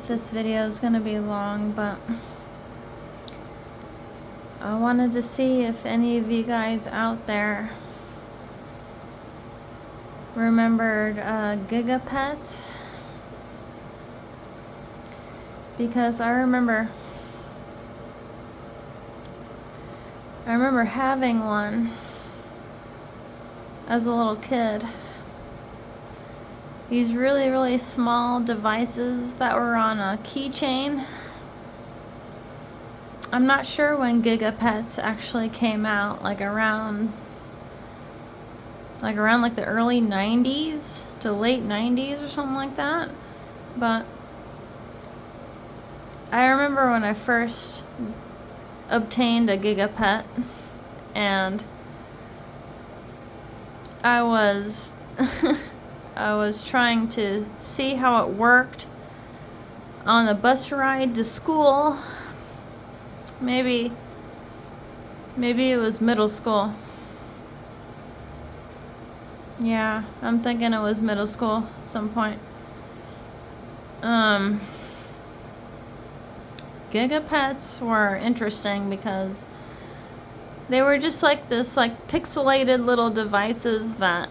if this video is going to be long, but I wanted to see if any of you guys out there remembered GigaPets, because I remember having one as a little kid. These really, really small devices that were on a keychain. I'm not sure when GigaPets actually came out, like around like the early 90s to late 90s or something like that. But I remember when I first obtained a GigaPet, and I was I was trying to see how it worked on the bus ride to school. Maybe it was middle school. Yeah, I'm thinking it was middle school at some point. GigaPets were interesting because they were just like this like pixelated little devices that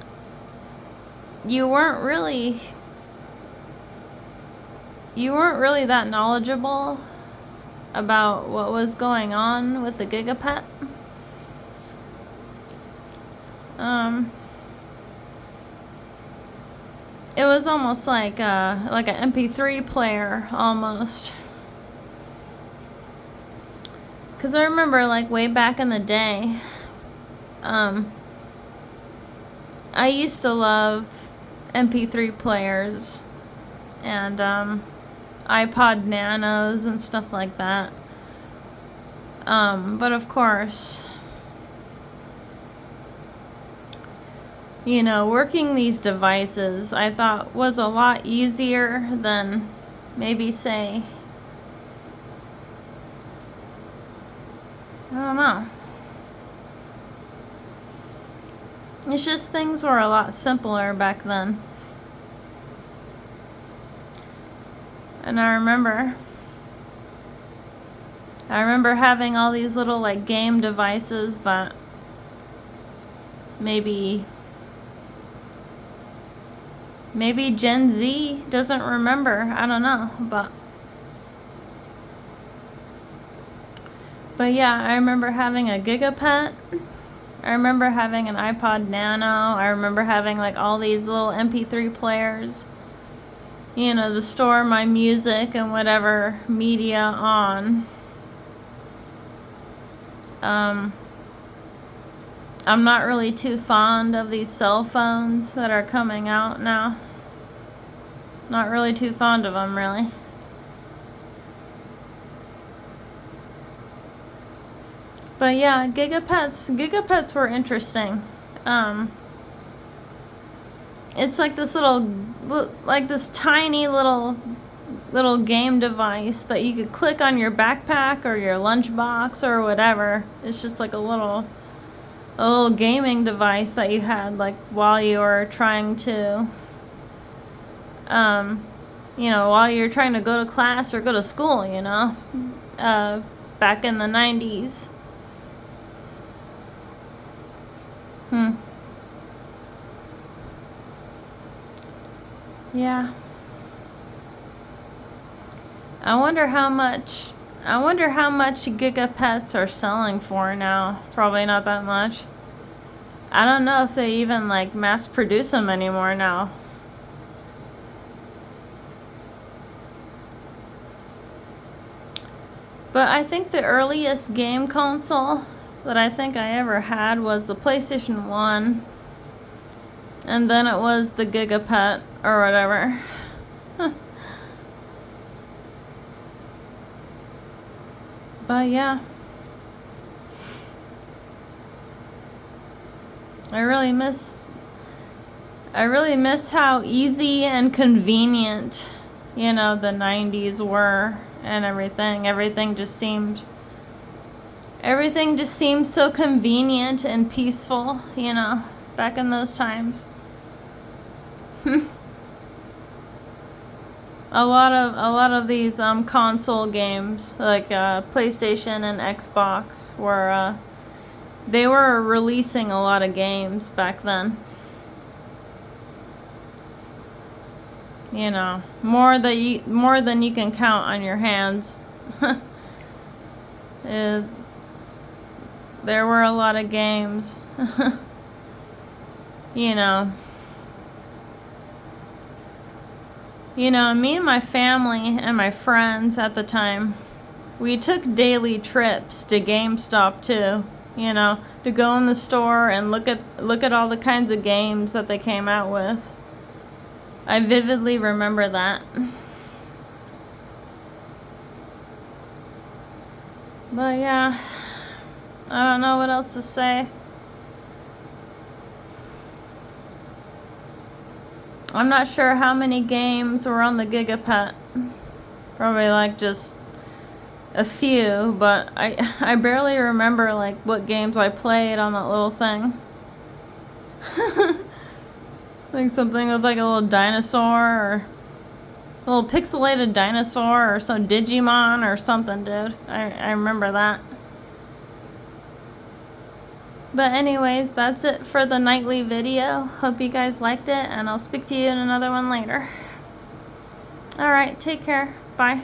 you weren't really that knowledgeable about what was going on with the GigaPet. It was almost like an MP3 player almost. Because I remember, like, way back in the day, I used to love MP3 players and iPod Nanos and stuff like that. But of course, you know, working these devices I thought was a lot easier than maybe, say, I don't know. It's just things were a lot simpler back then. And I remember having all these little like game devices that maybe Gen Z doesn't remember. I don't know, but yeah, I remember having a GigaPet. I remember having an iPod Nano. I remember having like all these little MP3 players, you know, to store my music and whatever media on. I'm not really too fond of these cell phones that are coming out now. Not really too fond of them, really. But yeah, GigaPets were interesting. It's like this this tiny little game device that you could click on your backpack or your lunchbox or whatever. It's just like a little gaming device that you had like while you were trying to while you're trying to go to class or go to school, you know, back in the 90s. Yeah. I wonder how much GigaPets are selling for now. Probably not that much. I don't know if they even like mass produce them anymore now. But I think the earliest game console that I think I ever had was the PlayStation 1. And then it was the GigaPet or whatever. But yeah. I really miss how easy and convenient, you know, the 90s were and everything. Everything just seemed so convenient and peaceful, you know, back in those times. a lot of these console games like PlayStation and Xbox were they were releasing a lot of games back then. You know, more than you can count on your hands. There were a lot of games. You know. Me and my family and my friends at the time, we took daily trips to GameStop too. To go in the store and look at all the kinds of games that they came out with. I vividly remember that. But yeah, I don't know what else to say. I'm not sure how many games were on the GigaPet. Probably like just a few, but I barely remember like what games I played on that little thing. Like something with like a little dinosaur or a little pixelated dinosaur or some Digimon or something, dude. I remember that. But anyways, that's it for the nightly video. Hope you guys liked it, and I'll speak to you in another one later. Alright, take care. Bye.